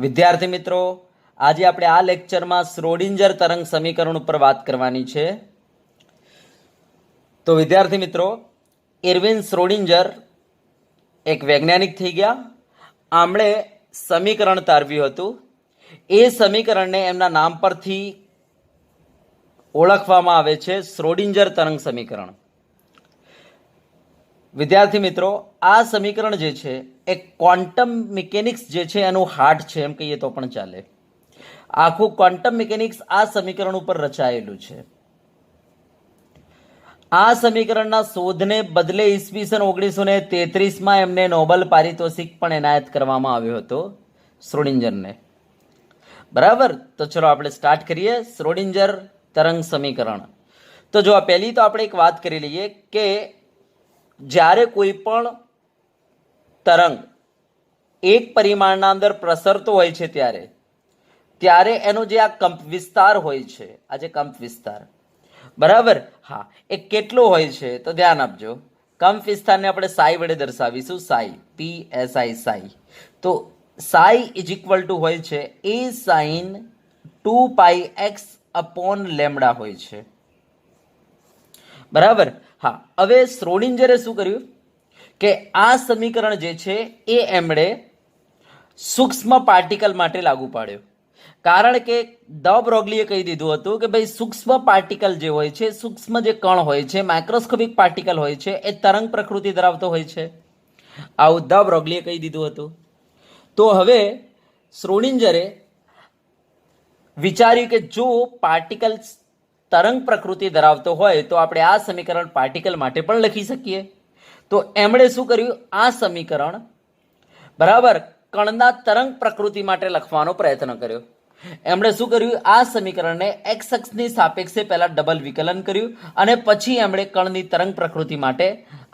વિદ્યાર્થી મિત્રો, આજે આપણે આ લેક્ચરમાં શ્રોડિંજર તરંગ સમીકરણ ઉપર વાત કરવાની છે. તો વિદ્યાર્થી મિત્રો, એર્વિન શ્રોડિંજર એક વૈજ્ઞાનિક થઈ ગયા. આમણે સમીકરણ તારવ્યું હતું. એ સમીકરણને એમના નામ પરથી ઓળખવામાં આવે છે, શ્રોડિંજર તરંગ સમીકરણ. વિદ્યાર્થી મિત્રો, આ સમીકરણ જે છે એ ક્વોન્ટમ મિકેનિક્સ જે છે એનું હાર્ટ છે એમ કહીએ તો પણ ચાલે. આખું ક્વોન્ટમ મિકેનિક્સ આ સમીકરણ ઉપર રચાયેલું છે. આ સમીકરણના શોધને બદલે ઈસવીસન 1933માં એમને નોબેલ પારિતોષિક પણ એનાયત કરવામાં આવ્યો હતો શ્રોડિંજરને. બરાબર, તો ચલો આપણે સ્ટાર્ટ કરીએ. શ્રોડિંજર તરંગ સમીકરણ. તો જો પહેલી તો આપણે એક વાત કરી લઈએ કે જ્યારે કોઈ પણ તરંગ એક પરિમાણના અંદર પ્રસરતો હોય છે ત્યારે એનો જે આ કંપ વિસ્તાર હોય છે, આ જે કંપ વિસ્તાર, બરાબર, હા, એ કેટલો હોય છે તો ધ્યાન આપજો. કંપ વિસ્તારને આપણે સાઈ વડે દર્શાવીશું. સાઈ, PSI, સાઈ. તો સાઈ ઇઝ ઇક્વલ ટુ હોય છે એ સાઇન 2πx અપોન લેમડા હોય છે. બરાબર, હા. હવે શ્રોડિંજરે શું કર્યું કે આ સમીકરણ જે છે એ એમણે સૂક્ષ્મ પાર્ટિકલ માટે લાગુ પાડ્યો. કારણ કે દ બ્રોગલીએ કહી દીધું હતું કે ભાઈ સૂક્ષ્મ પાર્ટિકલ જે હોય છે, સૂક્ષ્મ જે કણ હોય છે, માઇક્રોસ્કોપિક પાર્ટિકલ હોય છે, એ તરંગ પ્રકૃતિ ધરાવતો હોય છે. આવું દ બ્રોગલીએ કહી દીધું હતું. તો હવે શ્રોડિંજરે વિચાર્યું કે જો પાર્ટિકલ તરંગ પ્રકૃતિ ધરાવતો હોય તો આપણે આ સમીકરણ પાર્ટિકલ માટે પણ લખી શકીએ. તો એમણે શું કર્યું, આ સમીકરણ બરાબર કણના તરંગ પ્રકૃતિ માટે લખવાનો પ્રયત્ન કર્યો. એમણે શું કર્યું, આ સમીકરણને એક્સ અક્ષની સાપેક્ષે પહેલા ડબલ વિકલન કર્યું અને પછી એમણે કણની તરંગ પ્રકૃતિ માટે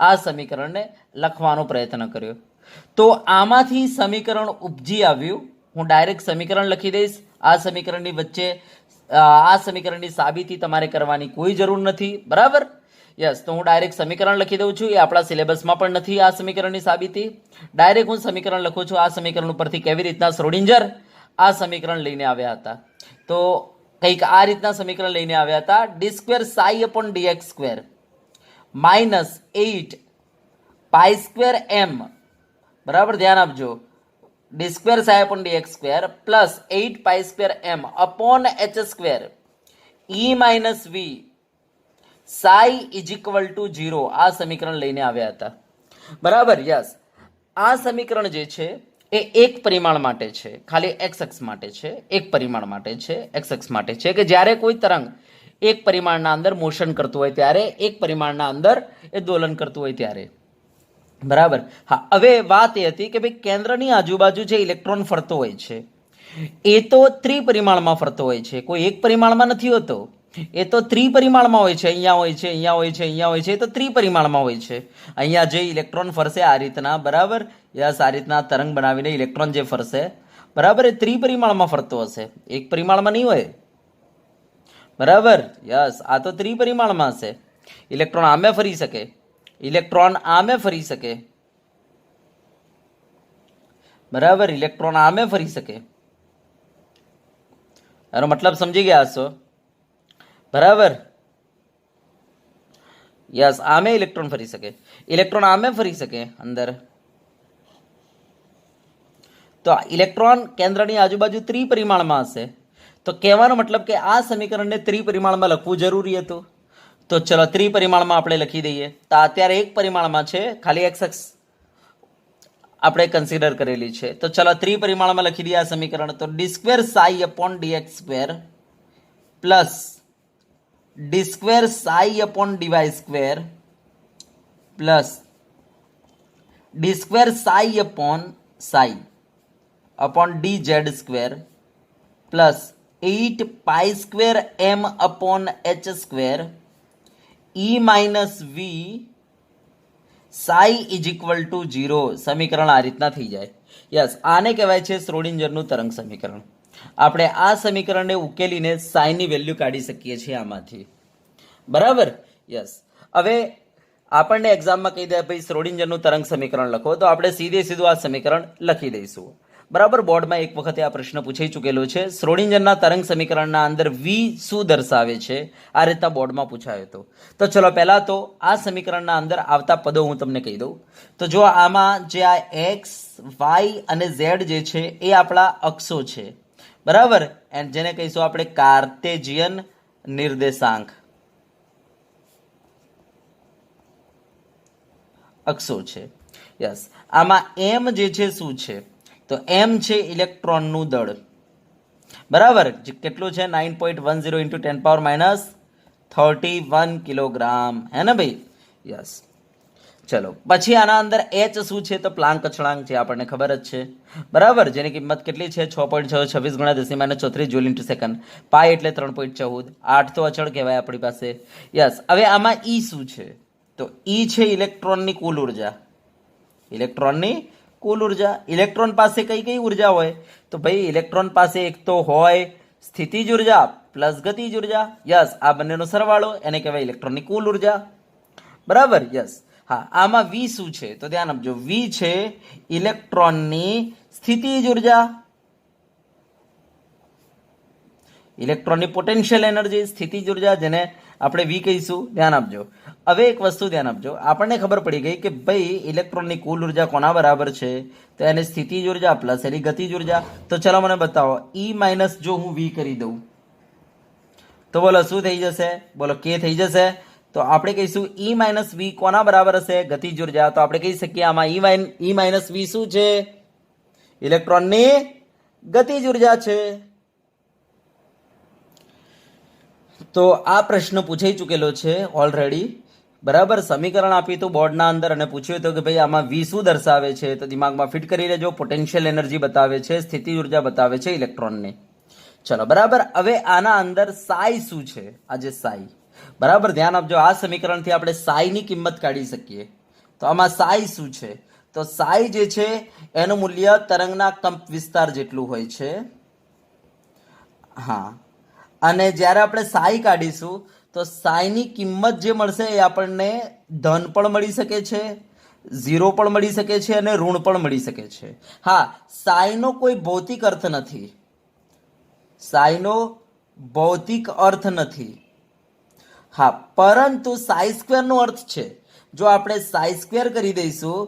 આ સમીકરણને લખવાનો પ્રયત્ન કર્યો. તો આમાંથી સમીકરણ ઉપજી આવ્યું. હું ડાયરેક્ટ સમીકરણ લખી દઈશ. આ સમીકરણની વચ્ચે આ સમીકરણની સાબિતી તમારે કરવાની કોઈ જરૂર નથી. બરાબર, યસ. તો હું ડાયરેક્ટ સમીકરણ લખી દઉં છું. એ આપણા સિલેબસમાં પણ નથી આ સમીકરણની સાબિતી. ડાયરેક્ટ હું સમીકરણ લખું છું. આ સમીકરણ ઉપરથી કેવી રીતના શ્રોડિંજર આ સમીકરણ લઈને આવ્યા હતા, તો કંઈક આ રીતના સમીકરણ લઈને આવ્યા હતા. d² psi upon dx square minus 8π² m, બરાબર, ધ્યાન આપજો, d² psi upon dx square plus 8π² m upon h² e minus v psi is equal to 0 આ સમીકરણ લઈને આવ્યા હતા. બરાબર, યસ. આ સમીકરણ જે છે એ એક પરિમાણ માટે છે, ખાલી એક્સ અક્ષ માટે છે, એક પરિમાણ માટે છે, એક્સ અક્ષ માટે છે, કે જ્યારે કોઈ તરંગ એક પરિમાણના અંદર મોશન કરતું હોય ત્યારે, એક પરિમાણના અંદર એ દોલન કરતું હોય ત્યારે. બરાબર, હા. હવે વાત એ હતી કે ભાઈ કેન્દ્રની આજુબાજુ જે ઇલેક્ટ્રોન ફરતો હોય છે એ તો ત્રિપરિમાણમાં ફરતો હોય છે, કોઈ એક પરિમાણમાં નથી હોતો. એ તો ત્રિપરિમાણમાં હોય છે. અહીંયા હોય છે, અહીંયા હોય છે, અહીંયા હોય છે. એ તો ત્રિપરિમાણમાં હોય છે. અહીંયા જે ઇલેક્ટ્રોન ફરશે આ રીતના, બરાબર, યસ, આ રીતના તરંગ બનાવીને ઇલેક્ટ્રોન જે ફરશે, બરાબર, એ ત્રિપરિમાણમાં ફરતો હશે, એક પરિમાણમાં નહીં હોય. બરાબર, યસ. આ તો ત્રિપરિમાણમાં હશે. ઇલેક્ટ્રોન આમે ફરી શકે, ઇલેક્ટ્રોન આમે ફરી શકે, બરાબર, ઇલેક્ટ્રોન આમે ફરી શકે. એનો મતલબ સમજી ગયા હશો, બરાબર, યસ. આમે ઇલેક્ટ્રોન ફરી શકે, ઇલેક્ટ્રોન આમે ફરી શકે અંદર. તો ઇલેક્ટ્રોન કેન્દ્રની આજુબાજુ ત્રિપરિમાણમાં હશે. તો કહેવાનો મતલબ કે આ સમીકરણને ત્રિપરિમાણમાં લખવું જરૂરી હતું. તો ચલો ત્રિપરિમાણમાં આપણે લખી દઈએ. તો અત્યારે એક પરિમાણમાં છે, ખાલી એક્સ અક્ષ આપણે કન્સિડર કરેલી છે. તો ચલો ત્રિપરિમાણમાં લખી દઈએ આ સમીકરણ. તો d² psi upon dx square plus d² psi upon dy square plus d² psi upon dz square plus 8π² m upon h square e minus v psi is equal to 0. સમીકરણ આ રીતના થઈ જાય. યસ, આને કહેવાય છે શ્રોડિંજરનું તરંગ સમીકરણ. આપણે આ સમીકરણને ઉકેલીને સાઈની વેલ્યુ કાઢી શકીએ છીએ આમાંથી. બરાબર, યસ. હવે આપણને એક્ઝામમાં કહી દે ભાઈ શ્રોડિંજરનું તરંગ સમીકરણ લખો, તો આપણે સીધે સીધું આ સમીકરણ લખી દઈશું. બરાબર, બોર્ડમાં એક વખતે આ પ્રશ્ન પૂછાઈ ચૂકેલો છે. શ્રોડિંજરના તરંગ સમીકરણના અંદર વી શું દર્શાવે છે, આ રીતના બોર્ડમાં પૂછાયો હતો. તો ચલો પહેલા તો આ સમીકરણના અંદર આવતા પદો હું તમને કહી દઉં. તો જો આમાં જે આ એક્સ, વાય અને ઝેડ જે છે એ આપણા અક્ષો છે, બરાબર, એન્ડ જેને કહીશું આપણે કાર્ટેજિયન નિર્દેશાંક અક્ષો છે. યસ, આમાં એમ જે છે શું છે, તો એમ છે ઇલેક્ટ્રોનનું દળ, બરાબર, જે કેટલું છે 9.10 ઇન્ટુ 10⁻³ કિલોગ્રામ, હે ને ભાઈ? યસ. ચલો પછી આના અંદર એચ શું છે, તો પ્લાન્ક અચળાંક, જે આપણને ખબર જ છે, બરાબર, જેની કિંમત કેટલી છે 6.626 × 10⁻34 જૂલ ઇન્ટુ સેકન્ડ. પાઈ એટલે 3.14, 8 તો અચળ કહેવાય આપણી પાસે. યસ. હવે આમાં ઈ શું છે, તો ઈ છે ઇલેક્ટ્રોનની કુલ ઉર્જા. ઇલેક્ટ્રોનની કુલ ઉર્જા. ઇલેક્ટ્રોન પાસે કઈ કઈ ઉર્જા હોય, તો ભાઈ ઇલેક્ટ્રોન પાસે એક તો હોય સ્થિતિજ ઉર્જા પ્લસ ગતિજ ઉર્જા. યસ, આ બંનેનો સરવાળો એને કહેવાય ઇલેક્ટ્રોનની કુલ ઉર્જા, બરાબર. યસ. હા, આમાં વી શું છે, તો ધ્યાન આપજો, વી છે ઇલેક્ટ્રોનની સ્થિતિજ ઉર્જા, ઇલેક્ટ્રોનની પોટેન્શિયલ એનર્જી, સ્થિતિજ ઉર્જા, જેને આપણે વી કહીશું. ધ્યાન આપજો. હવે એક વસ્તુ ધ્યાન આપજો, આપણને ખબર પડી ગઈ કે ભાઈ ઇલેક્ટ્રોનની કુલ ઉર્જા કોના બરાબર છે, તો એને સ્થિતિજ ઉર્જા પ્લસ એની ગતિજ ઉર્જા. તો ચલો મને બતાવો, ઈ માઇનસ જો હું વી કરી દઉં તો બોલો શું થઈ જશે, બોલો કે થઈ જશે. તો આપણે કહીશું ઈ માઇનસ વી કોના બરાબર હશે, ગતિજ ઉર્જા. તો આપણે કહી શકીએ આમાં ઈ માઇનસ વી શું છે, ઇલેક્ટ્રોનની ગતિજ ઉર્જા છે. તો આ પ્રશ્ન પૂછાઈ ચૂકેલો છે ઓલરેડી, બરાબર. સમીકરણ આપ્યું હતું બોર્ડના અંદર અને પૂછ્યું હતું કે ભાઈ આમાં વી શું દર્શાવે છે, તો દિમાગમાં ફિટ કરી લેજો. પોટેન્શિયલ એનર્જી બતાવે છે, સ્થિતિ ઉર્જા બતાવે છે ઇલેક્ટ્રોનની. ચલો બરાબર. હવે આના અંદર સાઈ શું છે, આ જે સાઈ, બરાબર, ધ્યાન આપજો. આ સમીકરણથી આપણે સાઈની કિંમત કાઢી શકીએ. તો આમાં સાઈ શું છે, તો સાઈ જે છે એનું મૂલ્ય તરંગના કંપ વિસ્તાર જેટલું હોય છે. હા, અને જ્યારે આપણે સાઈ કાઢીશું તો સાઈની કિંમત જે મળશે એ આપણને ધન પણ મળી શકે છે, ઝીરો પણ મળી શકે છે અને ઋણ પણ મળી શકે છે. હા, સાઈનો કોઈ ભૌતિક અર્થ નથી, સાઈનો ભૌતિક અર્થ નથી. હા, પરંતુ સાઈ સ્ક્વેરનો અર્થ છે. જો આપણે સાઈ સ્ક્વેર કરી દઈશું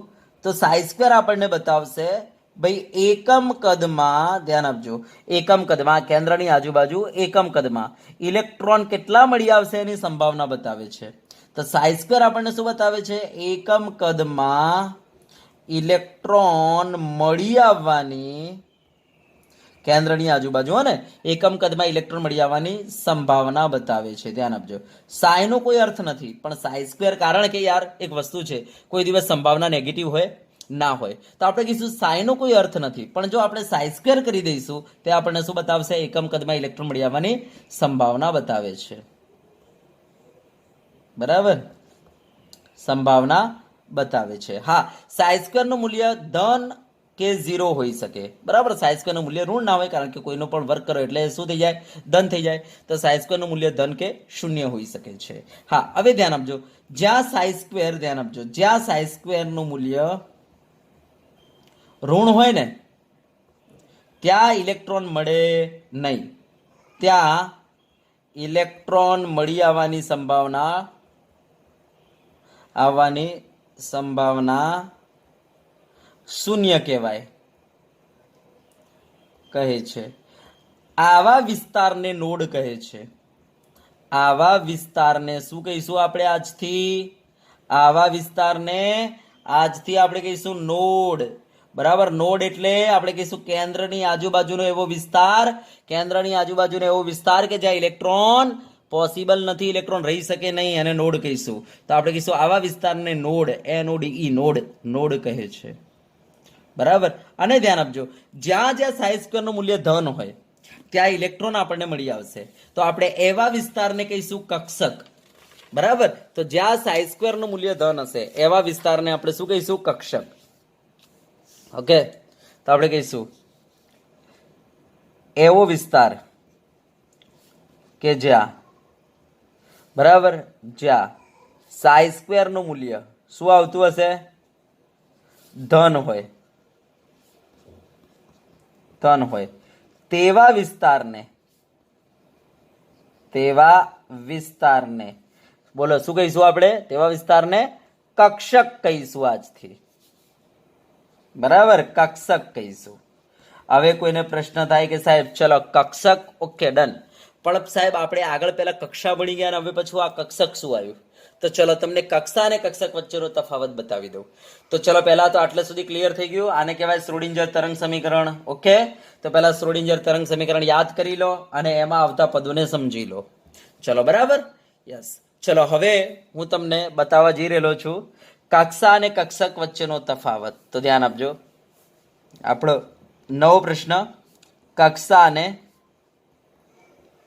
તો સાઈ સ્ક્વેર આપણને બતાવશે ભાઈ એકમ કદમાં, ધ્યાન આપજો, એકમ કદમાં, કેન્દ્રની આજુબાજુ એકમ કદમાં ઇલેક્ટ્રોન કેટલા મળી આવશે એની સંભાવના બતાવે છે. તો સાઈ સ્ક્વેર આપણને શું બતાવે છે, એકમ કદમાં ઇલેક્ટ્રોન મળી આવવાની, કેન્દ્રની આજુબાજુ ને એકમ કદમાં ઇલેક્ટ્રોન મળી આવવાની સંભાવના બતાવે છે. ધ્યાન આપજો. સાઈનો કોઈ અર્થ નથી, પણ સાઈ સ્ક્વેર, કારણ કે યાર એક વસ્તુ છે, કોઈ દિવસ સંભાવના નેગેટિવ હોય ના હોય, તો આપણે કહીશું સાઈનો કોઈ અર્થ નથી, પણ જો આપણે સાઈ સ્ક્વેર કરી દઈશું તે આપણને શું બતાવશે, એકમ કદમાં ઇલેક્ટ્રોન મળી આવવાની સંભાવના બતાવે છે, બરાબર, સંભાવના બતાવે છે. હા, સાઈ સ્ક્વેરનું મૂલ્ય ધન કે ઝીરો હોઈ શકે, બરાબર. સાઈ સ્ક્વેરનું મૂલ્ય ઋણ ના હોય, કારણ કે કોઈનો પણ વર્ક કરો એટલે શું થઈ જાય, ધન થઈ જાય. તો સાઈ સ્ક્વેરનું મૂલ્ય ધન કે શૂન્ય હોઈ શકે છે. હા, હવે ધ્યાન આપજો, જ્યાં સાઈ સ્ક્વેર, ધ્યાન આપજો, જ્યાં સાઈ સ્ક્વેરનું મૂલ્ય ઋણ હોય ને ત્યાં ઇલેક્ટ્રોન મળે નહીં, ત્યાં ઇલેક્ટ્રોન મળી આવવાની સંભાવના શૂન્ય કહેવાય, કહે છે. આવા વિસ્તારને નોડ કહે છે. આવા વિસ્તારને શું કહીશું આપણે આજથી, આવા વિસ્તારને આજથી આપણે કહીશું નોડ, બરાબર. નોડ એટલે આપણે કહીશું કેન્દ્રની આજુબાજુનો એવો વિસ્તાર, કેન્દ્રની આજુબાજુનો એવો વિસ્તાર કે જ્યાં ઇલેક્ટ્રોન પોસિબલ નથી, ઇલેક્ટ્રોન રહી શકે નહીં, એને નોડ કહીશું. તો આપણે કહીશું આવા વિસ્તારને નોડ, NODE, નોડ કહે છે, બરાબર. અને ધ્યાન આપજો, જ્યાં જ્યાં સાઈ સ્ક્વેરનું મૂલ્ય ધન હોય ત્યાં ઇલેક્ટ્રોન આપણને મળી આવશે, તો આપણે એવા વિસ્તારને કહીશું કક્ષક, બરાબર. તો જ્યાં સાઈ સ્ક્વેરનું મૂલ્ય ધન હશે એવા વિસ્તારને આપણે શું કહીશું, કક્ષક. ઓકે, તો આપણે કહીશું એવો વિસ્તાર કે જ્યાં, બરાબર, જ્યાં સાઈ સ્ક્વેરનું મૂલ્ય શું આવતું હશે, ધન હોય, ધન હોય તેવા વિસ્તારને બોલો શું કહીશું આપણે? તેવા વિસ્તારને કક્ષક કહીશું આજથી. બરાબર, કક્ષક કહીશું. હવે કોઈને પ્રશ્ન થાય કે સાહેબ ચલો કક્ષક ઓકે ડન, પણ સાહેબ આપણે આગળ પહેલા કક્ષા ભણી ગયા ને હવે પછી આ કક્ષક શું આવ્યું? તો ચલો તમને કક્ષા અને કક્ષક વચ્ચેનો તફાવત બતાવી દઉં. તો ચલો પહેલા તો આટલે સુધી ક્લિયર થઈ ગયું. આને કહેવાય શ્રોડિંજર તરંગ સમીકરણ. ઓકે, તો પહેલા શ્રોડિંજર તરંગ સમીકરણ યાદ કરી લો અને એમાં આવતા પદોને સમજી લો. ચલો બરાબર, યસ. ચલો હવે હું તમને બતાવવા જઈ રહેલો છું કક્ષા અને કક્ષક વચ્ચેનો તફાવત. તો ધ્યાન આપજો. આપણો નવો પ્રશ્ન, કક્ષા અને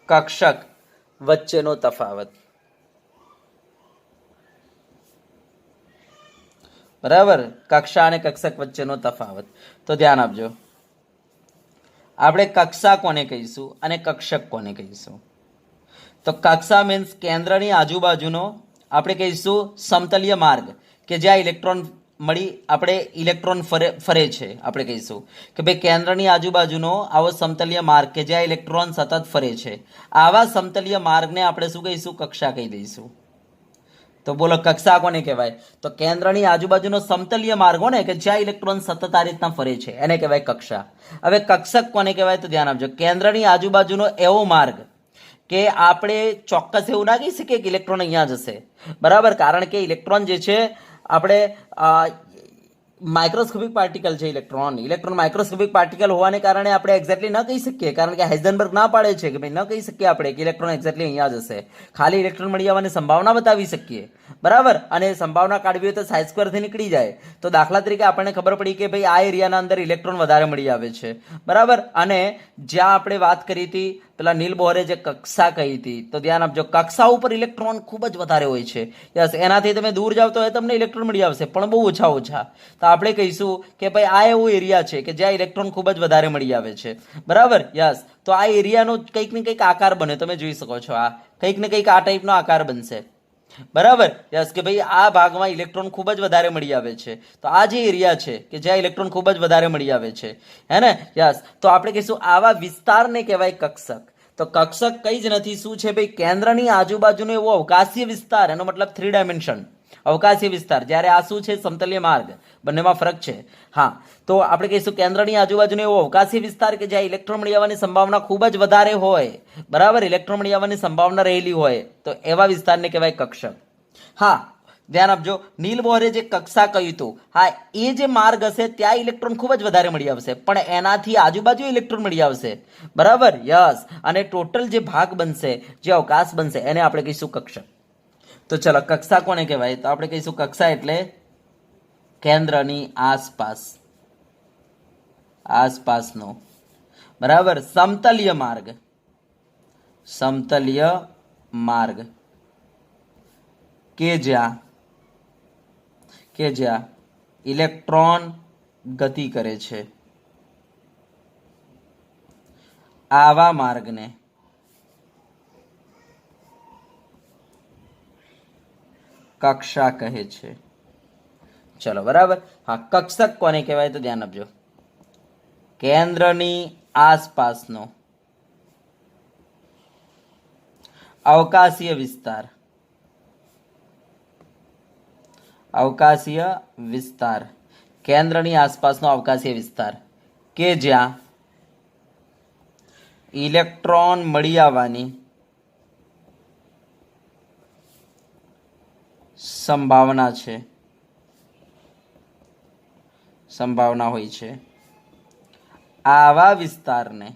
કક્ષક વચ્ચેનો તફાવત. બરાબર, કક્ષા અને કક્ષક વચ્ચેનો તફાવત. તો ધ્યાન આપજો. આપણે કક્ષા કોને કહીશું અને કક્ષક કોને કહીશું? તો કક્ષા મીન્સ કેન્દ્રની આજુબાજુનો આપણે કહીશું સમતલીય માર્ગ કે જ્યાં ઇલેક્ટ્રોન ફરે છે. આપણે કહીશું કે ભાઈ કેન્દ્રની આજુબાજુનો આવો સમતલીય માર્ગ કે જ્યાં ઇલેક્ટ્રોન સતત ફરે છે, આવા સમતલીય માર્ગને આપણે શું કહીશું? કક્ષા કહી દઈશું. તો બોલો કક્ષા કોને કહેવાય? તો કેન્દ્રની આજુબાજુનો સમતલીય માર્ગ હોય ને કે જ્યાં ઇલેક્ટ્રોન સતત આ રીતના ફરે છે એને કહેવાય કક્ષા. હવે કક્ષક કોને કહેવાય? તો ધ્યાન આપજો. કેન્દ્રની આજુબાજુનો એવો માર્ગ કે આપણે ચોક્કસ એવું ના કહી શકીએ કે ઇલેક્ટ્રોન અહીંયા જશે. બરાબર, કારણ કે ઇલેક્ટ્રોન જે છે આપણે માઇક્રોસ્કોપિક પાર્ટિકલ છે. ઇલેક્ટ્રોન માઇક્રોસ્કોપિક પાર્ટિકલ હોવાને કારણે આપણે એક્ઝેક્ટલી ન કહી શકીએ, કારણ કે હાઇઝનબર્ગ ના પાડે છે કે ભાઈ ન કહી શકીએ આપણે કે ઇલેક્ટ્રોન એક્ઝેક્ટલી અહીંયા જશે. ખાલી ઇલેક્ટ્રોન મળી આવવાની સંભાવના બતાવી શકીએ. બરાબર, અને સંભાવના કાઢવી હોય તો સાઈ સ્ક્વેરથી નીકળી જાય. તો દાખલા તરીકે આપણને ખબર પડી કે ભાઈ આ એરિયાના અંદર ઇલેક્ટ્રોન વધારે મળી આવે છે. બરાબર, અને જ્યાં આપણે વાત કરી હતી પેલા નીલ બોહરે જે કક્ષા કહી હતી, તો ધ્યાન આપજો કક્ષા ઉપર ઇલેક્ટ્રોન ખૂબ જ વધારે હોય છે. યસ, એનાથી તમે દૂર જાવ તો તમને ઇલેક્ટ્રોન મળી આવશે, પણ બહુ ઓછા. તો આપણે કહીશું કે ભાઈ આ એવું એરિયા છે કે જ્યાં ઇલેક્ટ્રોન ખૂબ જ વધારે મળી આવે છે. બરાબર, યસ. તો આ એરિયાનો કંઈક ને કંઈક આકાર બને, તમે જોઈ શકો છો. આ કંઈક ને કંઈક આ ટાઈપનો આકાર બનશે. બરાબર, યસ, કે ભાઈ આ ભાગમાં ઇલેક્ટ્રોન ખૂબ જ વધારે મળી આવે છે. તો આ જે એરિયા છે કે જ્યાં ઇલેક્ટ્રોન ખૂબ જ વધારે મળી આવે છે, હે ને? યસ, તો આપણે કહીશું આવા વિસ્તારને કહેવાય કક્ષક. તો કક્ષક કઈ જ નથી, શું છે ભાઈ? કેન્દ્રની આજુબાજુનો એવો અવકાશીય વિસ્તાર, એનો મતલબ 3 ડાયમેન્શન અવકાશીય વિસ્તાર. જ્યારે આ શું છે? સમતલીય માર્ગ. બંનેમાં ફરક છે. હા, તો આપણે કહીશું કેન્દ્રની આજુબાજુનો એવો અવકાશીય વિસ્તાર કે જ્યાં ઇલેક્ટ્રોન મળી આવવાની સંભાવના ખૂબ જ વધારે હોય. બરાબર, ઇલેક્ટ્રોન મળી આવવાની સંભાવના રહેલી હોય, તો એવા વિસ્તારને કહેવાય કક્ષક. હા, ધ્યાન આપજો. નીલ બોહરે જે કક્ષા કહ્યું હતું, હા, એ જે માર્ગ હશે ત્યાં ઇલેક્ટ્રોન ખૂબ જ વધારે મળી આવશે, પણ એનાથી આજુબાજુ ઇલેક્ટ્રોન મળી આવશે. બરાબર, યસ. અને ટોટલ જે ભાગ બનશે, જે અવકાશ બનશે, એને આપણે કહીશું કક્ષક. તો ચલો કક્ષા કોને કહેવાય? તો આપણે કહીશું કક્ષા એટલે કેન્દ્રની આસપાસનો બરાબર સમતલીય માર્ગ કે જ્યાં ઇલેક્ટ્રોન ગતિ કરે છે, આવા માર્ગને કક્ષા કહે છે. ચલો બરાબર. હા, કક્ષક કોને કહેવાય? તો ધ્યાન આપજો. કેન્દ્રની આસપાસનો અવકાશીય વિસ્તાર, કેન્દ્રની આસપાસનો અવકાશીય વિસ્તાર કે જ્યાં ઇલેક્ટ્રોન મળી આવવાની સંભાવના હોય છે, આવા વિસ્તારને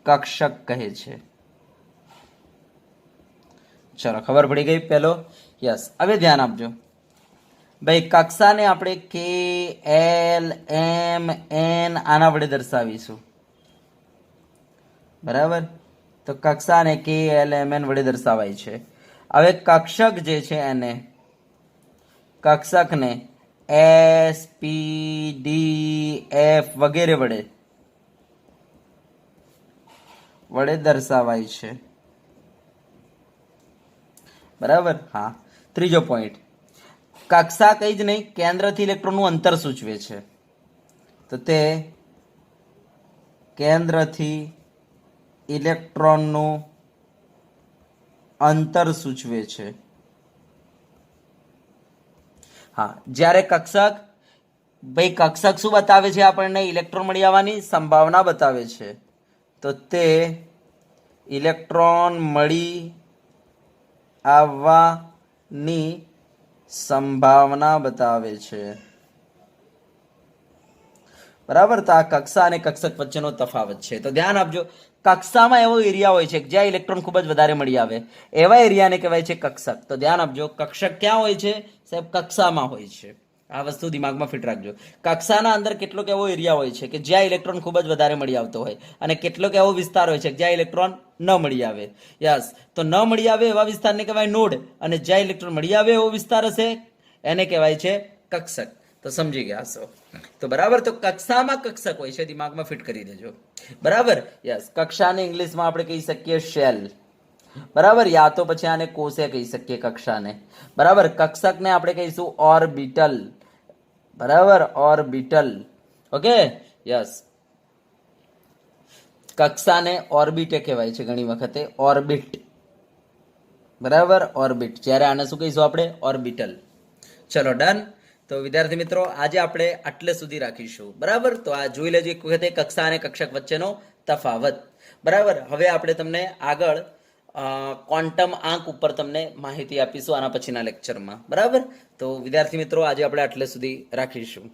કક્ષક કહે છે. ચલો, ખબર પડી ગઈ પહેલો? યસ. હવે ધ્યાન આપજો ભાઈ, કક્ષાને આપણે કે એલ એમ એન આના વડે દર્શાવીશું. બરાબર, તો કક્ષાને કે એલ એમ એન વડે દર્શાવાય છે. હવે કક્ષક જે છે એને કક્ષકને એસ પી ડી એફ વગેરે વડે દર્શાવાય છે. બરાબર. હા, ત્રીજો પોઈન્ટ, કક્ષા કઈ જ નહીં, કેન્દ્રથી ઇલેક્ટ્રોનનું અંતર સૂચવે છે. તો તે કેન્દ્રથી ઇલેક્ટ્રોનનું અંતર સૂચવે છે. હા, જ્યારે કક્ષક, ભાઈ કક્ષક શું બતાવે છે આપણને? ઇલેક્ટ્રોન મળી આવવાની સંભાવના બતાવે છે. તો તે ઇલેક્ટ્રોન મળી આવવાની સંભાવના બતાવે છે. બરાબર. તો આ કક્ષા અને કક્ષક વચ્ચેનો તફાવત છે. તો ધ્યાન આપજો, કક્ષામાં એવો એરિયા હોય છે કે જ્યાં ઇલેક્ટ્રોન ખૂબ જ વધારે મળી આવે, એવા એરિયાને કહેવાય છે કક્ષક. તો ધ્યાન આપજો, કક્ષક ક્યાં હોય છે સાહેબ? કક્ષામાં હોય છે. આ વસ્તુ દિમાગમાં ફિટ રાખજો. કક્ષાના અંદર કેટલોક એવો એરિયા હોય છે કે જ્યાં ઇલેક્ટ્રોન ખૂબ જ વધારે મળી આવતો હોય, અને કેટલોક એવો વિસ્તાર હોય છે કે જ્યાં ઇલેક્ટ્રોન ન મળી આવે. યસ, તો ન મળી આવે એવા વિસ્તારને કહેવાય નોડ, અને જ્યાં ઇલેક્ટ્રોન મળી આવે એવો વિસ્તાર હશે એને કહેવાય છે કક્ષક. તો સમજી ગયા હશો. તો બરાબર, તો કક્ષામાં કક્ષક હોય છે, દિમાગમાં ફિટ કરી દેજો. બરાબર. યસ, કક્ષાને ઇંગ્લિશમાં આપણે કહી શકીએ શેલ. બરાબર, યા તો પછી આને કોષે કહી શકીએ કક્ષાને. બરાબર, કક્ષકને આપણે કહીશું ઓર્બિટલ. બરાબર, ઓર્બિટલ. ઓકે. યસ, કક્ષાને ઓર્બિટે કહેવાય છે ઘણી વખતે, ઓર્બિટ. બરાબર, ઓર્બિટ. જ્યારે આને શું કહીશું આપણે? ઓર્બિટલ. ચલો ડન. તો વિદ્યાર્થી મિત્રો, આજે આપણે આટલે સુધી રાખીશું. બરાબર, તો આ જોઈ લેજો એક વખતે કક્ષા અને કક્ષક વચ્ચેનો તફાવત. બરાબર, હવે આપણે તમને આગળ ક્વોન્ટમ આંક ઉપર તમને માહિતી આપીશું આના પછીના લેક્ચરમાં. બરાબર, તો વિદ્યાર્થી મિત્રો આજે આપણે આટલે સુધી રાખીશું.